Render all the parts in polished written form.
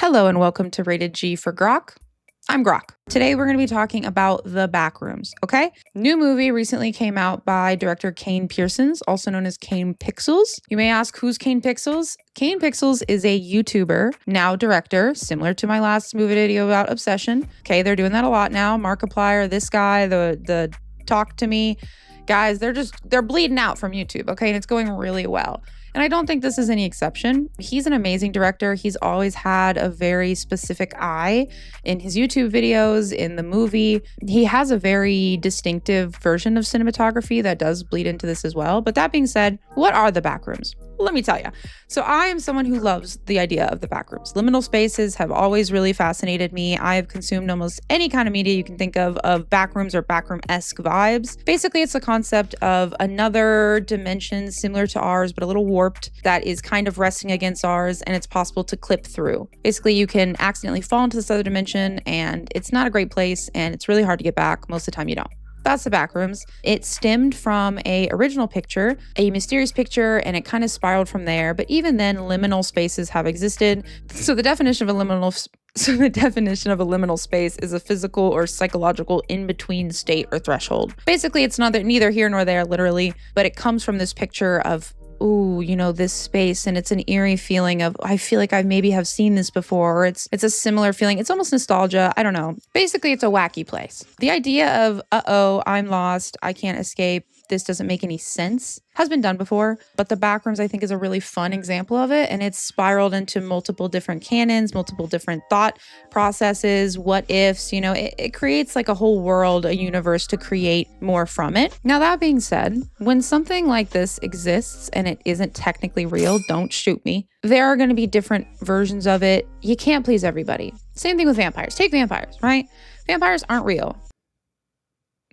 Hello and welcome to Rated G for Grok. I'm Grok. Today we're going to be talking about The Backrooms, okay? New movie recently came out by director Kane Pearsons, also known as Kane Pixels. You may ask, who's Kane Pixels? Kane Pixels is a YouTuber, now director, similar to my last movie video about Obsession. Okay, they're doing that a lot now. Markiplier, this guy, the Talk to Me guys, they're bleeding out from YouTube, okay? And it's going really well. And I don't think this is any exception. He's an amazing director. He's always had a very specific eye in his YouTube videos, in the movie. He has a very distinctive version of cinematography that does bleed into this as well. But that being said, what are the Backrooms? Let me tell you. So I am someone who loves the idea of the backrooms. Liminal spaces have always really fascinated me. I have consumed almost any kind of media you can think of backrooms or backroom-esque vibes. Basically, it's the concept of another dimension similar to ours, but a little warped, that is kind of resting against ours, and it's possible to clip through. Basically, you can accidentally fall into this other dimension, and it's not a great place, and it's really hard to get back. Most of the time, you don't. That's the Backrooms. It stemmed from a original picture, a mysterious picture, and it kind of spiraled from there. But even then, liminal spaces have existed. So the definition of a liminal space is a physical or psychological in-between state or threshold. Basically, it's neither here nor there, literally, but it comes from this picture of, ooh, you know, this space, and it's an eerie feeling of, I feel like I maybe have seen this before, or it's a similar feeling. It's almost nostalgia. I don't know. Basically, it's a wacky place. The idea of, uh-oh, I'm lost, I can't escape, this doesn't make any sense, has been done before, but the Backrooms, I think, is a really fun example of it, and it's spiraled into multiple different canons, multiple different thought processes, what ifs, you know, it creates like a whole world, a universe to create more from it. Now, that being said, when something like this exists and it isn't technically real, don't shoot me, there are going to be different versions of it. You can't please everybody. Same thing with vampires. Take vampires, right? Vampires aren't real.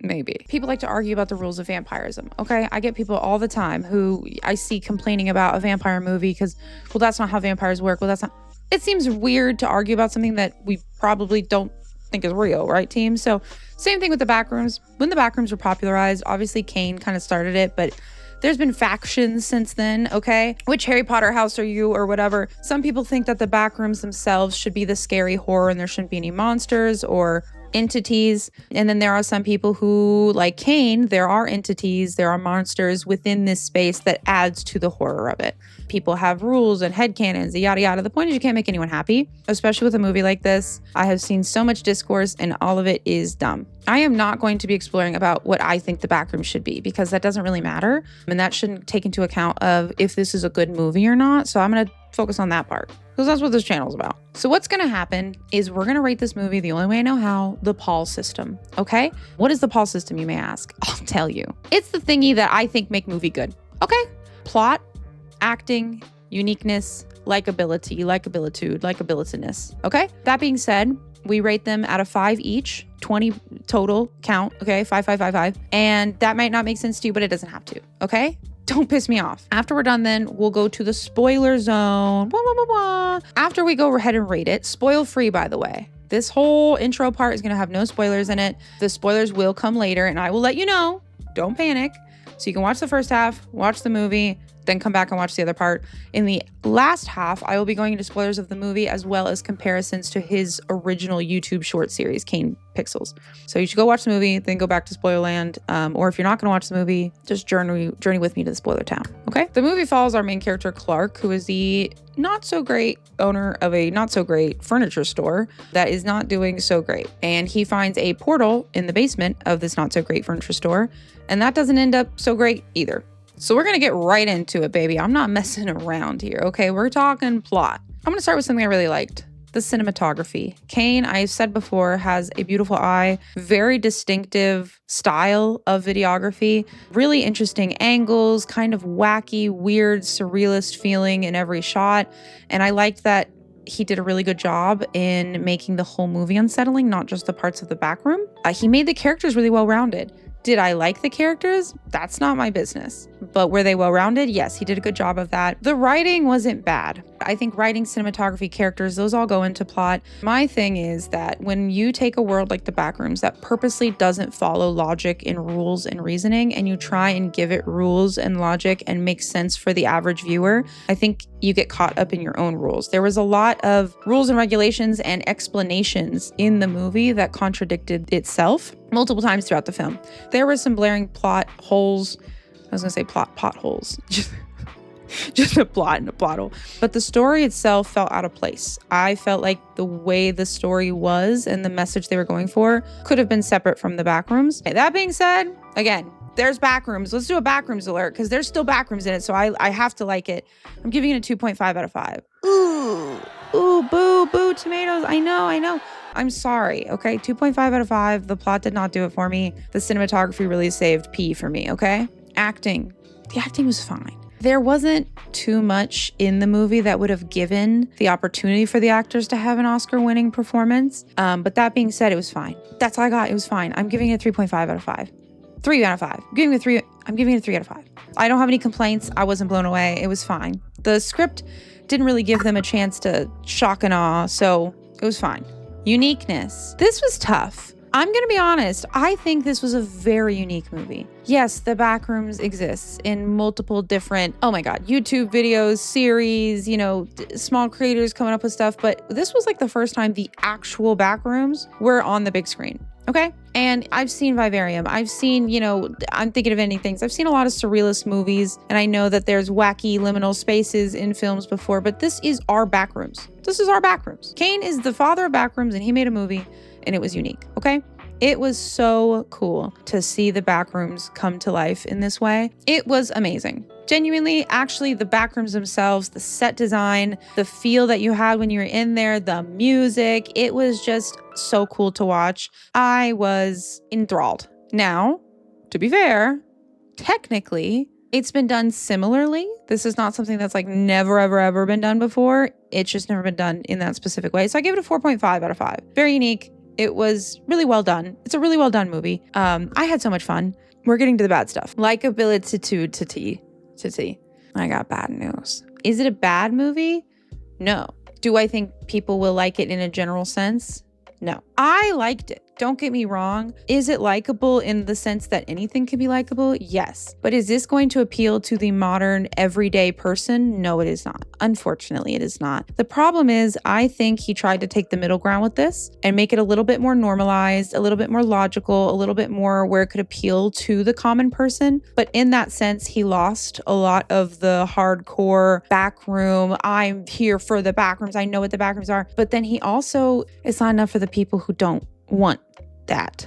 Maybe. People like to argue about the rules of vampirism, okay? I get people all the time who I see complaining about a vampire movie because, well, that's not how vampires work. Well, that's not... It seems weird to argue about something that we probably don't think is real, right, team? So same thing with the Backrooms. When the Backrooms were popularized, obviously Kane kind of started it, but there's been factions since then, okay? Which Harry Potter house are you or whatever? Some people think that the Backrooms themselves should be the scary horror and there shouldn't be any monsters or entities. And then there are some people who, like Kane, there are entities, there are monsters within this space that adds to the horror of it. People have rules and headcanons, yada yada. The point is you can't make anyone happy, especially with a movie like this. I have seen so much discourse and all of it is dumb. I am not going to be exploring about what I think the Backrooms should be because that doesn't really matter. And that shouldn't take into account of if this is a good movie or not. So I'm going to focus on that part because that's what this channel is about. So what's going to happen is we're going to rate this movie the only way I know how, the P.A.U.L system, okay? What is the P.A.U.L system, you may ask? I'll tell you. It's the thingy that I think make movie good, okay? Plot, acting, uniqueness, likability, likabilityness, okay? That being said, we rate them out of 5 each, 20 total count, okay? 5, 5, 5, 5. And that might not make sense to you, but it doesn't have to, okay? Don't piss me off. After we're done, then we'll go to the spoiler zone. Wah, wah, wah, wah. After we go ahead and rate it, spoil free, by the way. This whole intro part is going to have no spoilers in it. The spoilers will come later, and I will let you know. Don't panic. So you can watch the first half, watch the movie, then come back and watch the other part. In the last half, I will be going into spoilers of the movie as well as comparisons to his original YouTube short series, Kane Pixels. So you should go watch the movie, then go back to Spoilerland. Or if you're not going to watch the movie, just journey with me to the spoiler town, okay? The movie follows our main character, Clark, who is the not-so-great owner of a not-so-great furniture store that is not doing so great. And he finds a portal in the basement of this not-so-great furniture store, and that doesn't end up so great either. So we're going to get right into it, baby. I'm not messing around here, okay? We're talking plot. I'm going to start with something I really liked. The cinematography. Kane, I've said before, has a beautiful eye, very distinctive style of videography, really interesting angles, kind of wacky, weird, surrealist feeling in every shot. And I liked that he did a really good job in making the whole movie unsettling, not just the parts of the backroom. He made the characters really well-rounded. Did I like the characters? That's not my business. but were they well-rounded? Yes, he did a good job of that. The writing wasn't bad. I think writing, cinematography, characters, those all go into plot. My thing is that when you take a world like the Backrooms that purposely doesn't follow logic and rules and reasoning, and you try and give it rules and logic and make sense for the average viewer, I think you get caught up in your own rules. There was a lot of rules and regulations and explanations in the movie that contradicted itself multiple times throughout the film. There were some blaring plot holes. I was gonna say potholes. Just a plot and a plot hole. But the story itself felt out of place. I felt like the way the story was and the message they were going for could have been separate from the Backrooms. That being said, again, there's Backrooms. Let's do a Backrooms alert because there's still Backrooms in it, so I have to like it. I'm giving it a 2.5 out of 5. Ooh, boo, tomatoes. I know. I'm sorry, okay? 2.5 out of 5. The plot did not do it for me. The cinematography really saved P for me, okay? Acting. The acting was fine. There wasn't too much in the movie that would have given the opportunity for the actors to have an Oscar-winning performance. But that being said, it was fine. That's all I got. It was fine. I'm giving it a 3.5 out of 5. 3 out of 5. I'm giving it a 3 out of 5. I don't have any complaints. I wasn't blown away. It was fine. The script didn't really give them a chance to shock and awe, so it was fine. Uniqueness. This was tough. I'm going to be honest. I think this was a very unique movie. Yes, the Backrooms exists in multiple different, YouTube videos, series, small creators coming up with stuff. But this was like the first time the actual Backrooms were on the big screen. Okay. And I've seen Vivarium. I've seen, I'm thinking of ending things. I've seen a lot of surrealist movies, and I know that there's wacky liminal spaces in films before, but this is our Backrooms. This is our Backrooms. Kane is the father of Backrooms, and he made a movie, and it was unique. Okay. It was so cool to see the Backrooms come to life in this way. It was amazing. Genuinely, actually, the Backrooms themselves, the set design, the feel that you had when you were in there, the music, it was just so cool to watch. I was enthralled. Now, to be fair, technically, it's been done similarly. This is not something that's like never, ever been done before. It's just never been done in that specific way. So I give it a 4.5 out of 5. Very unique. It was really well done. It's a really well done movie. I had so much fun. We're getting to the bad stuff. Likeability. I got bad news. Is it a bad movie? No. Do I think people will like it in a general sense? No. I liked it. Don't get me wrong. Is it likable in the sense that anything can be likable? Yes. But is this going to appeal to the modern everyday person? No, it is not. Unfortunately, it is not. The problem is, I think he tried to take the middle ground with this and make it a little bit more normalized, a little bit more logical, a little bit more where it could appeal to the common person. But in that sense, he lost a lot of the hardcore backroom. I'm here for the Backrooms. I know what the Backrooms are. But then he also, it's not enough for the people who don't want that.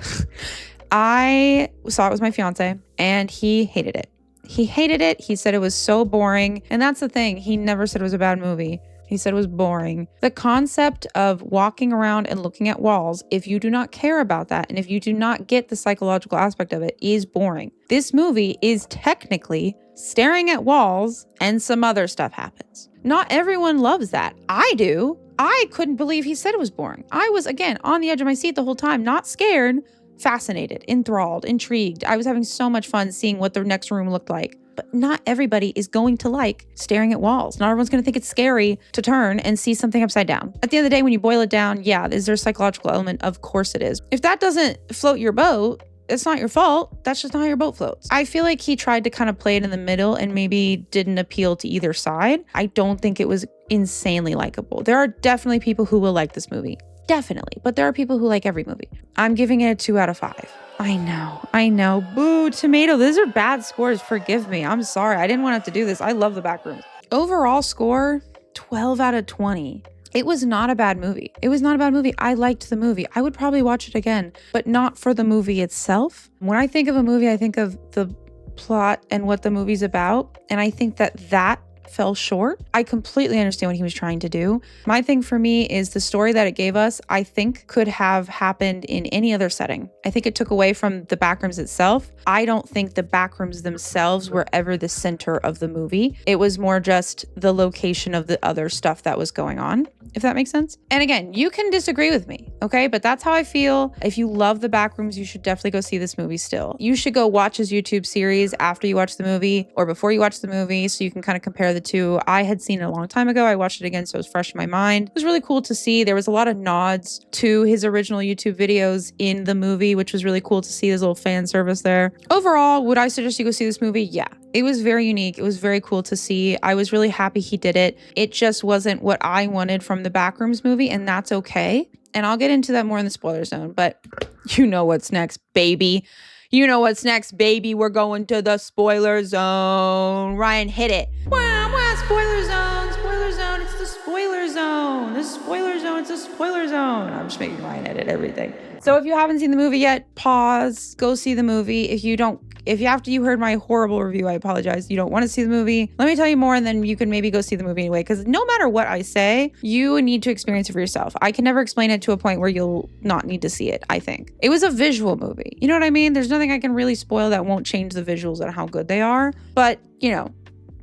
I saw it with my fiance and he hated it. He said it was so boring. And that's the thing. He never said it was a bad movie. He said it was boring. The concept of walking around and looking at walls, if you do not care about that and if you do not get the psychological aspect of it, is boring. This movie is technically staring at walls and some other stuff happens. Not everyone loves that. I do. I couldn't believe he said it was boring. I was, again, on the edge of my seat the whole time, not scared, fascinated, enthralled, intrigued. I was having so much fun seeing what the next room looked like. But not everybody is going to like staring at walls. Not everyone's going to think it's scary to turn and see something upside down. At the end of the day, when you boil it down, yeah, is there a psychological element? Of course it is. If that doesn't float your boat, it's not your fault. That's just not how your boat floats. I feel like he tried to kind of play it in the middle and maybe didn't appeal to either side. I don't think it was insanely likable. There are definitely people who will like this movie. Definitely. But there are people who like every movie. I'm giving it a 2 out of 5. I know. Boo, tomato. These are bad scores. Forgive me. I'm sorry. I didn't want to have to do this. I love the Backrooms. Overall score, 12 out of 20. It was not a bad movie. I liked the movie. I would probably watch it again, but not for the movie itself. When I think of a movie, I think of the plot and what the movie's about. And I think that fell short. I completely understand what he was trying to do. My thing for me is the story that it gave us, I think could have happened in any other setting. I think it took away from the Backrooms itself. I don't think the Backrooms themselves were ever the center of the movie. It was more just the location of the other stuff that was going on, if that makes sense. And again, you can disagree with me, Okay, but that's how I feel. If you love the Backrooms, you should definitely go see this movie still. You should go watch his YouTube series after you watch the movie or before you watch the movie so you can kind of compare the two. I had seen it a long time ago. I watched it again, so it was fresh in my mind. It was really cool to see. There was a lot of nods to his original YouTube videos in the movie, which was really cool to see. There's a little fan service there. Overall, would I suggest you go see this movie? Yeah. It was very unique. It was very cool to see. I was really happy he did it. It just wasn't what I wanted from the Backrooms movie, and that's okay. And I'll get into that more in the spoiler zone, but you know what's next, baby. You know what's next, baby. We're going to the spoiler zone. Ryan, hit it. Wow, wow, spoiler zone, spoiler zone. It's the spoiler zone. The spoiler zone, it's a spoiler zone. I'm just making Ryan edit everything. So if you haven't seen the movie yet, pause, go see the movie. If after you heard my horrible review, I apologize, you don't want to see the movie, let me tell you more and then you can maybe go see the movie anyway. Because no matter what I say, you need to experience it for yourself. I can never explain it to a point where you'll not need to see it, I think. It was a visual movie. You know what I mean? There's nothing I can really spoil that won't change the visuals and how good they are. But,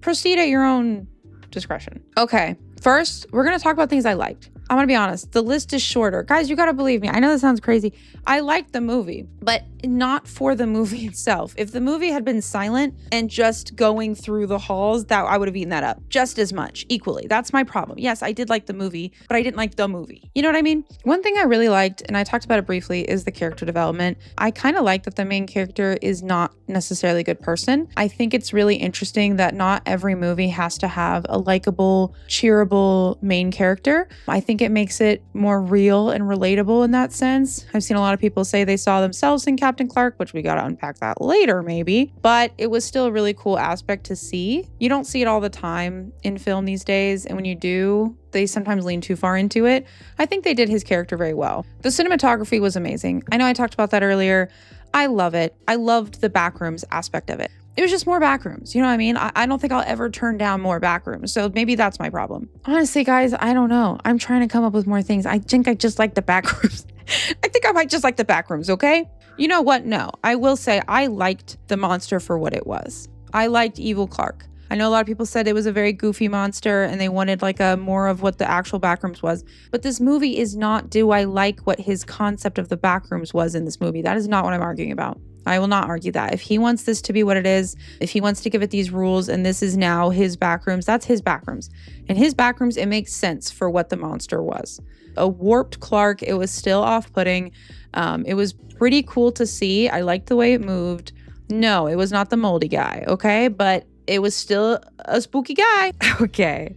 proceed at your own discretion. Okay, first, we're going to talk about things I liked. I'm going to be honest. The list is shorter. Guys, you got to believe me. I know this sounds crazy. I liked the movie, but not for the movie itself. If the movie had been silent and just going through the halls, that I would have eaten that up just as much, equally. That's my problem. Yes, I did like the movie, but I didn't like the movie. You know what I mean? One thing I really liked, and I talked about it briefly, is the character development. I kind of like that the main character is not necessarily a good person. I think it's really interesting that not every movie has to have a likable, cheerable main character. I think it makes it more real and relatable in that sense. I've seen a lot of people say they saw themselves in Captain Clark, which we got to unpack that later maybe, but it was still a really cool aspect to see. You don't see it all the time in film these days, and when you do, they sometimes lean too far into it. I think they did his character very well. The cinematography was amazing. I know I talked about that earlier. I love it. I loved the Backrooms aspect of it. It was just more Backrooms. You know what I mean? I don't think I'll ever turn down more Backrooms. So maybe that's my problem. Honestly, guys, I don't know. I'm trying to come up with more things. I think I just like the Backrooms. I think I might just like the Backrooms, okay? You know what? No, I will say I liked the monster for what it was. I liked Evil Clark. I know a lot of people said it was a very goofy monster and they wanted like a more of what the actual Backrooms was. But this movie is not, do I like what his concept of the Backrooms was in this movie? That is not what I'm arguing about. I will not argue that. If he wants this to be what it is, if he wants to give it these rules and this is now his Backrooms, that's his Backrooms. And his Backrooms, it makes sense for what the monster was. A warped Clark, it was still off-putting. It was pretty cool to see. I liked the way it moved. No, it was not the moldy guy, okay? But it was still a spooky guy. Okay.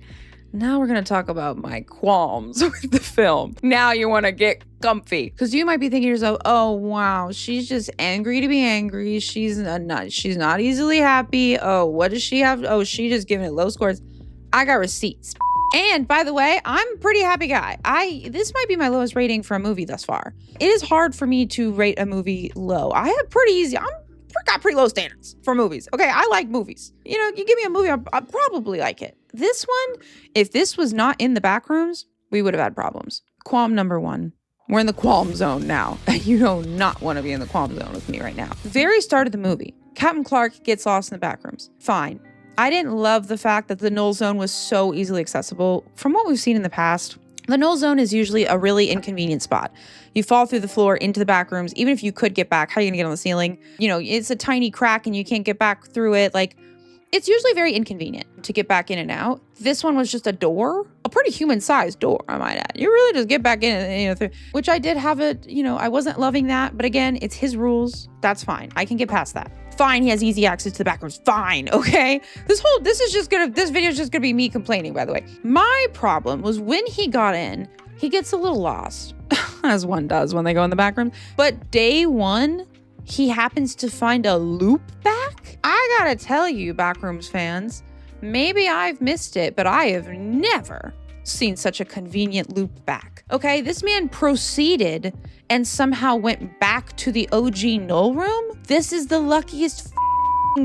Now we're going to talk about my qualms with the film. Now you want to get comfy. Because you might be thinking to yourself, oh, wow, she's just angry to be angry. She's not easily happy. Oh, what does she have? Oh, she just giving it low scores. I got receipts. And by the way, I'm a pretty happy guy. This might be my lowest rating for a movie thus far. It is hard for me to rate a movie low. I have got pretty low standards for movies. Okay, I like movies. You give me a movie, I'll probably like it. This one, if this was not in the Backrooms, we would have had problems. Qualm number one. We're in the qualm zone now. You do not want to be in the qualm zone with me right now. Very start of the movie, Captain Clark gets lost in the Backrooms. Fine. I didn't love the fact that the null zone was so easily accessible. From what we've seen in the past, the null zone is usually a really inconvenient spot. You fall through the floor into the Backrooms. Even if you could get back, how are you gonna get on the ceiling? It's a tiny crack and you can't get back through it. Like, it's usually very inconvenient to get back in and out. This one was just a door, a pretty human-sized door, I might add. You really just get back in, through, which I did have it, I wasn't loving that. But again, it's his rules. That's fine. I can get past that. Fine, he has easy access to the Backrooms. Fine, okay? This video is just gonna be me complaining, by the way. My problem was when he got in, he gets a little lost, as one does when they go in the Backrooms. But day one, he happens to find a loop back. I gotta tell you, Backrooms fans, maybe I've missed it, but I have never seen such a convenient loop back. Okay, this man proceeded and somehow went back to the OG null room. This is the luckiest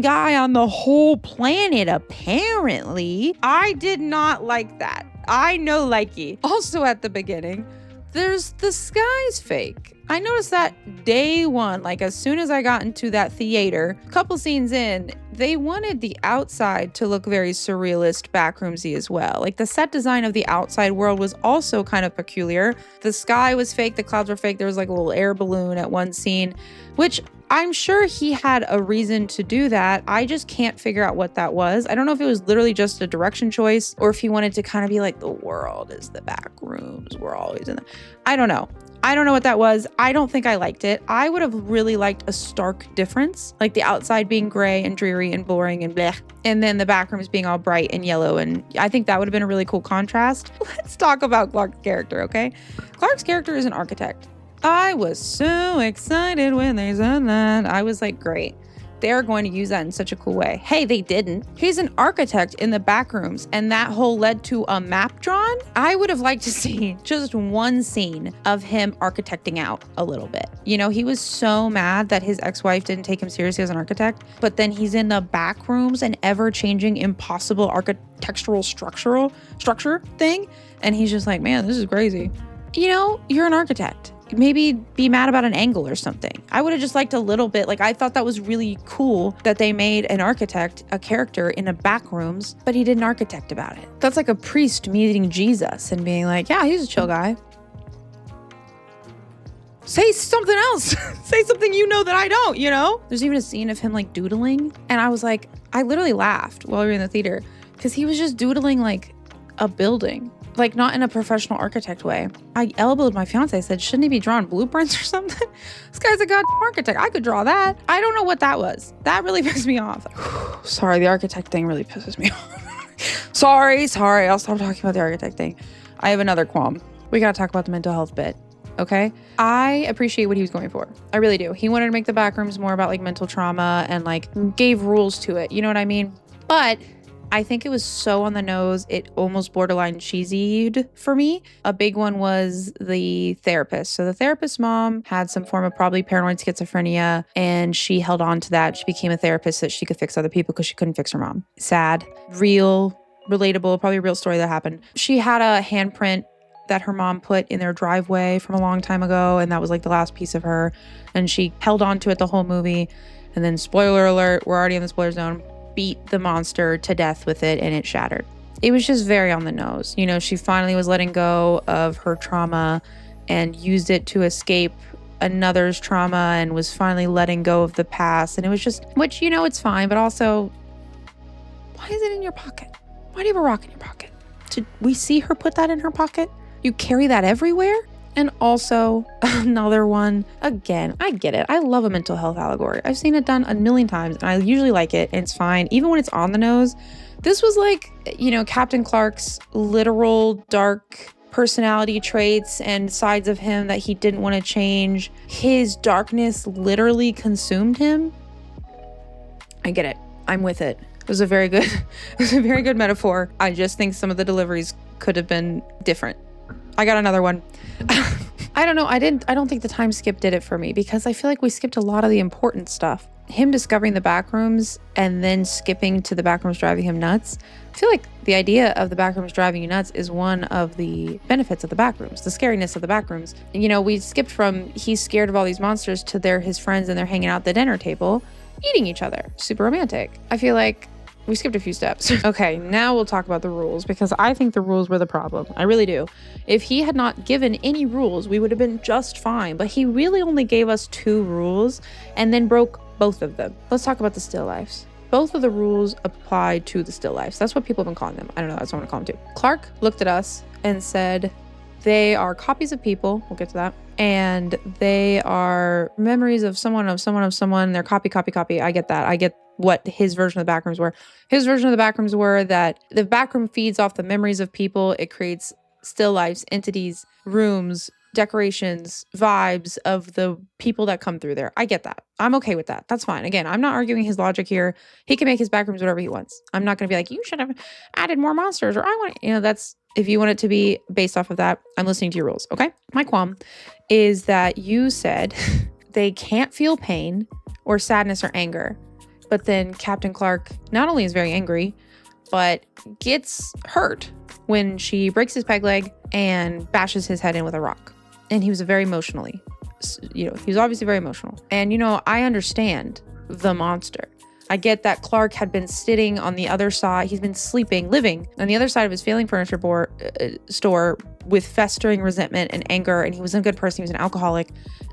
guy on the whole planet, apparently. I did not like that. I know Likey. Also at the beginning, There's the sky's fake. I noticed that day one, like as soon as I got into that theater, a couple scenes in, they wanted the outside to look very surrealist, backroomsy as well. Like the set design of the outside world was also kind of peculiar. The sky was fake, the clouds were fake. There was like a little air balloon at one scene, which I'm sure he had a reason to do that. I just can't figure out what that was. I don't know if it was literally just a direction choice or if he wanted to kind of be like, the world is the back rooms. We're always in the... I don't know. I don't know what that was. I don't think I liked it. I would have really liked a stark difference, like the outside being gray and dreary and boring and bleh, and then the back rooms being all bright and yellow. And I think that would have been a really cool contrast. Let's talk about Clark's character, okay? Clark's character is an architect. I was so excited when they said that. I was like, great. They're going to use that in such a cool way. Hey, they didn't. He's an architect in the back rooms, and that whole led to a map drawn. I would have liked to see just one scene of him architecting out a little bit. You know, he was so mad that his ex-wife didn't take him seriously as an architect, but then he's in the back rooms and ever-changing impossible architectural structure thing, and he's just like, man, this is crazy. You know, you're an architect. Maybe be mad about an angle or something. I would have just liked a little bit. Like, I thought that was really cool that they made an architect a character in a back rooms, but he didn't architect about it. That's like a priest meeting Jesus and being like, yeah, he's a chill guy. Say something else. Say something you know that I don't, you know? There's even a scene of him like doodling. And I was like, I literally laughed while we were in the theater because he was just doodling like a building. Like, not in a professional architect way. I elbowed my fiance. I said, shouldn't he be drawing blueprints or something? This guy's a goddamn architect. I could draw that. I don't know what that was. That really pissed me off. Sorry, the architect thing really pisses me off. Sorry. I'll stop talking about the architect thing. I have another qualm. We gotta talk about the mental health bit, okay? I appreciate what he was going for. I really do. He wanted to make the backrooms more about like mental trauma and like gave rules to it. You know what I mean? But I think it was so on the nose, it almost borderline cheesied for me. A big one was the therapist. So the therapist's mom had some form of probably paranoid schizophrenia, and she held on to that. She became a therapist so that she could fix other people because she couldn't fix her mom. Sad, real, relatable, probably a real story that happened. She had a handprint that her mom put in their driveway from a long time ago, and that was like the last piece of her. And she held on to it the whole movie. And then, spoiler alert, we're already in the spoiler zone, beat the monster to death with it, and it shattered. It was just very on the nose. You know, she finally was letting go of her trauma and used it to escape another's trauma and was finally letting go of the past. And it was just, which, you know, it's fine, but also, why is it in your pocket? Why do you have a rock in your pocket? Did we see her put that in her pocket? You carry that everywhere? And also another one, again, I get it. I love a mental health allegory. I've seen it done a million times and I usually like it and it's fine. Even when it's on the nose, this was like, you know, Captain Clark's literal dark personality traits and sides of him that he didn't want to change. His darkness literally consumed him. I get it. I'm with it. It was a very good metaphor. I just think some of the deliveries could have been different. I got another one. I don't know. I don't think the time skip did it for me because I feel like we skipped a lot of the important stuff. Him discovering the backrooms and then skipping to the backrooms driving him nuts. I feel like the idea of the backrooms driving you nuts is one of the benefits of the backrooms, the scariness of the backrooms. You know, we skipped from he's scared of all these monsters to they're his friends and they're hanging out at the dinner table, eating each other. Super romantic. I feel like we skipped a few steps. Okay, now we'll talk about the rules because I think the rules were the problem. I really do. If he had not given any rules, we would have been just fine. But he really only gave us 2 rules and then broke both of them. Let's talk about the still lifes. Both of the rules apply to the still lifes. That's what people have been calling them. I don't know. That's what I want to call them too. Clark looked at us and said, they are copies of people. We'll get to that. And they are memories of someone, of someone, of someone. They're copy. I get that. I get what his version of the backrooms were. His version of the backrooms were that the backroom feeds off the memories of people. It creates still lifes, entities, rooms, decorations, vibes of the people that come through there. I get that. I'm okay with that. That's fine. Again, I'm not arguing his logic here. He can make his backrooms whatever he wants. I'm not going to be like, you should have added more monsters or I want to, you know, that's, if you want it to be based off of that, I'm listening to your rules. Okay. My qualm is that you said they can't feel pain or sadness or anger. But then Captain Clark not only is very angry, but gets hurt when she breaks his peg leg and bashes his head in with a rock. And he was very emotionally, he was obviously very emotional. And, I understand the monster. I get that Clark had been sitting on the other side. He's been living on the other side of his failing furniture store with festering resentment and anger. And he wasn't a good person. He was an alcoholic.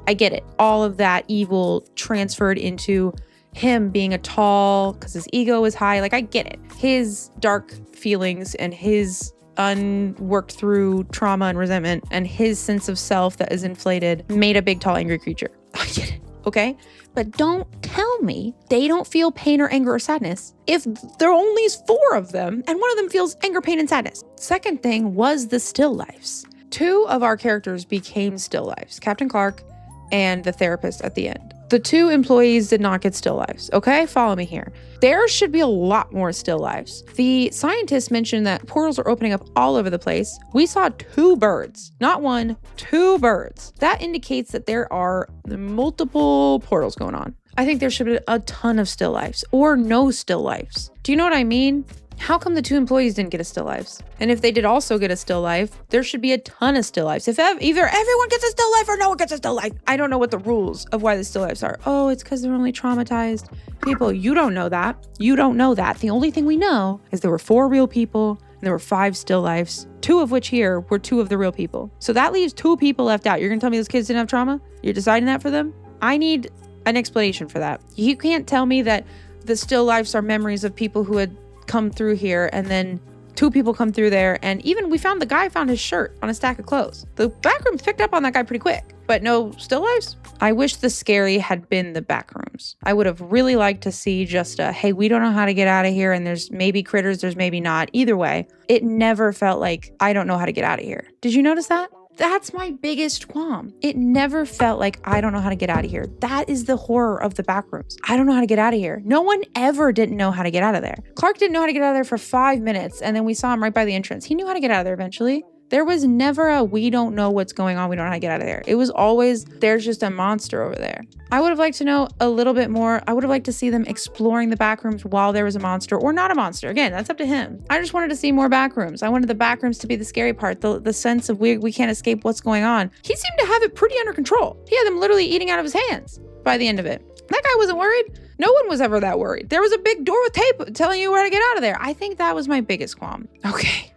I get it. All of that evil transferred into him being because his ego is high. Like, I get it. His dark feelings and his unworked through trauma and resentment and his sense of self that is inflated made a big, tall, angry creature. I get it. Okay? But don't tell me they don't feel pain or anger or sadness if there are only 4 of them and one of them feels anger, pain, and sadness. Second thing was the still lifes. 2 of our characters became still lifes, Captain Clark and the therapist at the end. The 2 employees did not get still lives. Okay, follow me here. There should be a lot more still lives. The scientists mentioned that portals are opening up all over the place. We saw 2 birds, not 1, 2 birds. That indicates that there are multiple portals going on. I think there should be a ton of still lives or no still lives. Do you know what I mean? How come the 2 employees didn't get a still lives? And if they did also get a still life, there should be a ton of still lives. If either everyone gets a still life or no one gets a still life. I don't know what the rules of why the still lives are. Oh, it's because they're only traumatized people. You don't know that. You don't know that. The only thing we know is there were 4 real people and there were 5 still lives, 2 of which here were 2 of the real people. So that leaves 2 people left out. You're going to tell me those kids didn't have trauma? You're deciding that for them? I need an explanation for that. You can't tell me that the still lives are memories of people who had come through here and then 2 people come through there, and even the guy found his shirt on a stack of clothes. The Backrooms picked up on that guy pretty quick, but no still lives. I wish the scary had been the Backrooms. I would have really liked to see just hey, we don't know how to get out of here, and there's maybe critters, there's maybe not. Either way, it never felt like I don't know how to get out of here. Did you notice that? That's my biggest qualm. It never felt like I don't know how to get out of here. That is the horror of the Backrooms. I don't know how to get out of here. No one ever didn't know how to get out of there. Clark didn't know how to get out of there for 5 minutes, and then we saw him right by the entrance. He knew how to get out of there eventually. There was never we don't know what's going on, we don't know how to get out of there. It was always, there's just a monster over there. I would have liked to know a little bit more. I would have liked to see them exploring the Backrooms while there was a monster or not a monster. Again, that's up to him. I just wanted to see more Backrooms. I wanted the Backrooms to be the scary part, the sense of we can't escape what's going on. He seemed to have it pretty under control. He had them literally eating out of his hands by the end of it. That guy wasn't worried. No one was ever that worried. There was a big door with tape telling you where to get out of there. I think that was my biggest qualm. Okay.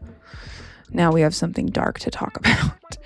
Now we have something dark to talk about.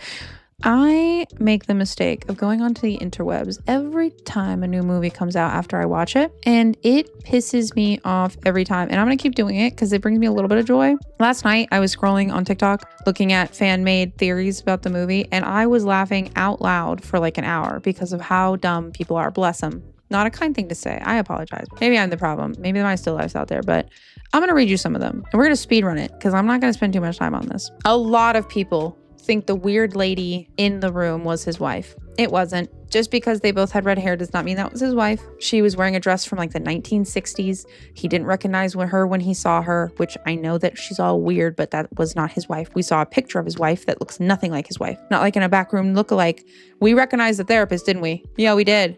I make the mistake of going onto the interwebs every time a new movie comes out after I watch it, and it pisses me off every time. And I'm going to keep doing it because it brings me a little bit of joy. Last night, I was scrolling on TikTok looking at fan-made theories about the movie, and I was laughing out loud for like an hour because of how dumb people are. Bless them. Not a kind thing to say. I apologize. Maybe I'm the problem. Maybe there might still lives out there, but I'm going to read you some of them. And we're going to speed run it because I'm not going to spend too much time on this. A lot of people think the weird lady in the room was his wife. It wasn't. Just because they both had red hair does not mean that was his wife. She was wearing a dress from like the 1960s. He didn't recognize her when he saw her, which I know that she's all weird, but that was not his wife. We saw a picture of his wife that looks nothing like his wife. Not like in a backroom lookalike. We recognized the therapist, didn't we? Yeah, we did.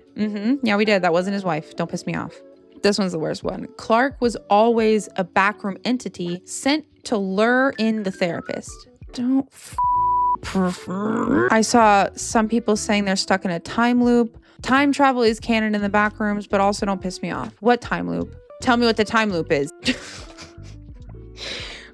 Yeah, we did. That wasn't his wife. Don't piss me off. This one's the worst one. Clark was always a backroom entity sent to lure in the therapist. Don't I saw some people saying they're stuck in a time loop. Time travel is canon in the Backrooms, but also don't piss me off. What time loop? Tell me what the time loop is.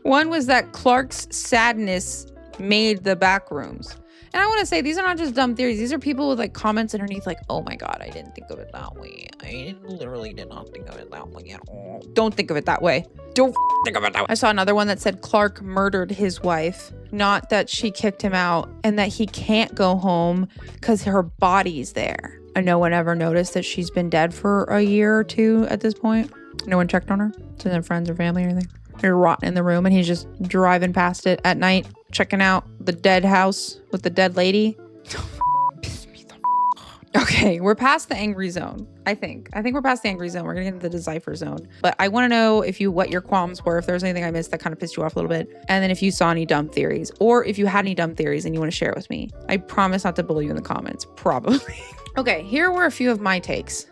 One was that Clark's sadness made the Backrooms. And I want to say, these are not just dumb theories. These are people with like comments underneath like, oh my God, I didn't think of it that way. I literally did not think of it that way at all. Don't think of it that way. Don't think of it that way. I saw another one that said Clark murdered his wife. Not that she kicked him out and that he can't go home because her body's there. And no one ever noticed that she's been dead for a year or 2 at this point. No one checked on her. To their friends or family or anything. They're rotting in the room and he's just driving past it at night, checking out the dead house with the dead lady. Okay, we're past the angry zone. I think we're past the angry zone. We're gonna get into the decipher zone. But I want to know what your qualms were, if there was anything I missed that kind of pissed you off a little bit, and then if you saw any dumb theories, or if you had any dumb theories and you want to share it with me. I promise not to bully you in the comments. Probably. Okay, here were a few of my takes.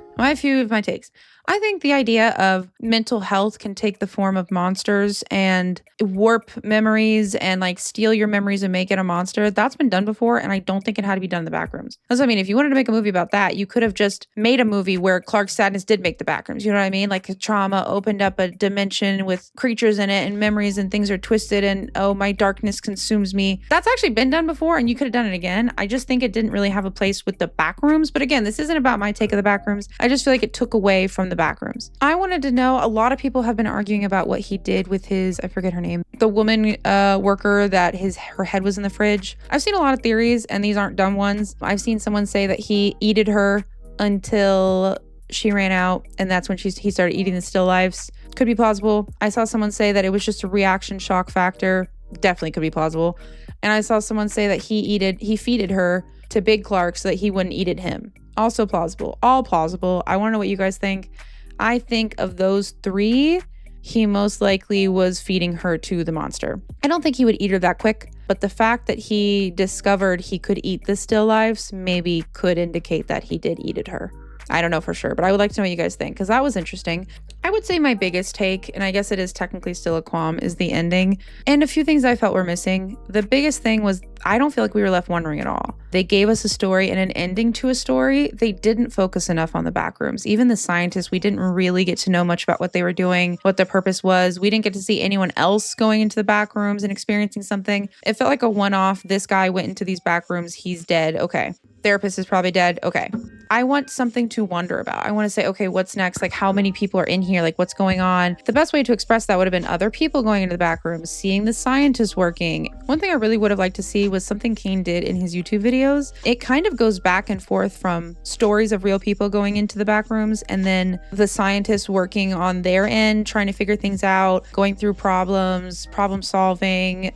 I think the idea of mental health can take the form of monsters and warp memories and like steal your memories and make it a monster. That's been done before, and I don't think it had to be done in the Backrooms. That's what I mean. If you wanted to make a movie about that, you could have just made a movie where Clark's sadness did make the Backrooms. You know what I mean? Like a trauma opened up a dimension with creatures in it and memories and things are twisted and oh, my darkness consumes me. That's actually been done before, and you could have done it again. I just think it didn't really have a place with the Backrooms. But again, this isn't about my take of the Backrooms. I just feel like it took away from the Backrooms. I wanted to know, a lot of people have been arguing about what he did with his, I forget her name, the woman worker that her head was in the fridge. I've seen a lot of theories, and these aren't dumb ones. I've seen someone say that he eated her until she ran out, and that's when he started eating the still lifes. Could be plausible. I saw someone say that it was just a reaction shock factor. Definitely could be plausible. And I saw someone say that he feeded her to Big Clark so that he wouldn't eat it him. Also plausible. All plausible. I want to know what you guys think. I think of those three, he most likely was feeding her to the monster. I don't think he would eat her that quick, but the fact that he discovered he could eat the still lives maybe could indicate that he did eat her. I don't know for sure, but I would like to know what you guys think, because that was interesting. I would say my biggest take, and I guess it is technically still a qualm, is the ending. And a few things I felt were missing. The biggest thing was I don't feel like we were left wondering at all. They gave us a story and an ending to a story. They didn't focus enough on the Backrooms. Even the scientists, we didn't really get to know much about what they were doing, what their purpose was. We didn't get to see anyone else going into the Backrooms and experiencing something. It felt like a one-off. This guy went into these Backrooms. He's dead. Okay. Therapist is probably dead. Okay. I want something to wonder about. I want to say, okay, what's next? Like, how many people are in here? Like, what's going on? The best way to express that would have been other people going into the back rooms, seeing the scientists working. One thing I really would have liked to see was something Kane did in his YouTube videos. It kind of goes back and forth from stories of real people going into the back rooms and then the scientists working on their end, trying to figure things out, going through problems, problem solving,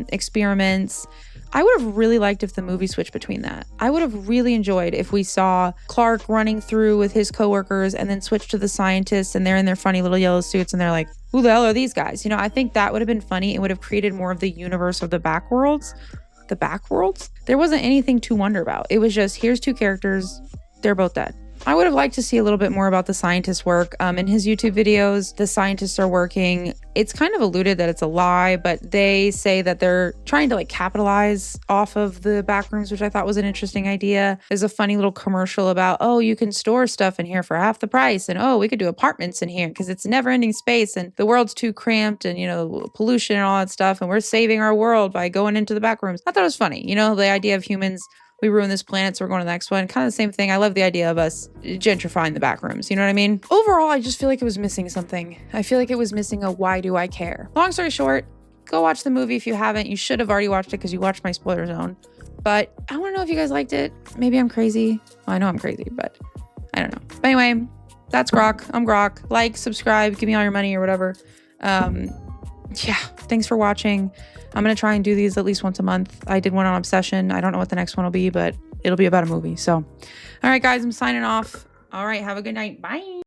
experiments. I would have really liked if the movie switched between that. I would have really enjoyed if we saw Clark running through with his coworkers and then switch to the scientists and they're in their funny little yellow suits and they're like, who the hell are these guys? You know, I think that would have been funny. It would have created more of the universe of the Backworlds. The Backworlds? There wasn't anything to wonder about. It was just, here's two characters. They're both dead. I would have liked to see a little bit more about the scientists' work. In his YouTube videos, the scientists are working. It's kind of alluded that it's a lie, but they say that they're trying to like capitalize off of the Backrooms, which I thought was an interesting idea. There's a funny little commercial about, oh, you can store stuff in here for half the price. And oh, we could do apartments in here because it's never ending space and the world's too cramped and, you know, pollution and all that stuff. And we're saving our world by going into the Backrooms. I thought it was funny. You know, the idea of humans, we ruin this planet, so we're going to the next one. Kind of the same thing. I love the idea of us gentrifying the Backrooms. You know what I mean? Overall, I just feel like it was missing something. I feel like it was missing a why do I care? Long story short, go watch the movie if you haven't. You should have already watched it because you watched my spoiler zone. But I want to know if you guys liked it. Maybe I'm crazy. Well, I know I'm crazy, but I don't know. But anyway, that's Grok. I'm Grok. Like, subscribe, give me all your money or whatever. Yeah, thanks for watching. I'm going to try and do these at least once a month. I did one on Obsession. I don't know what the next one will be, but it'll be about a movie. So, all right, guys, I'm signing off. All right, have a good night. Bye.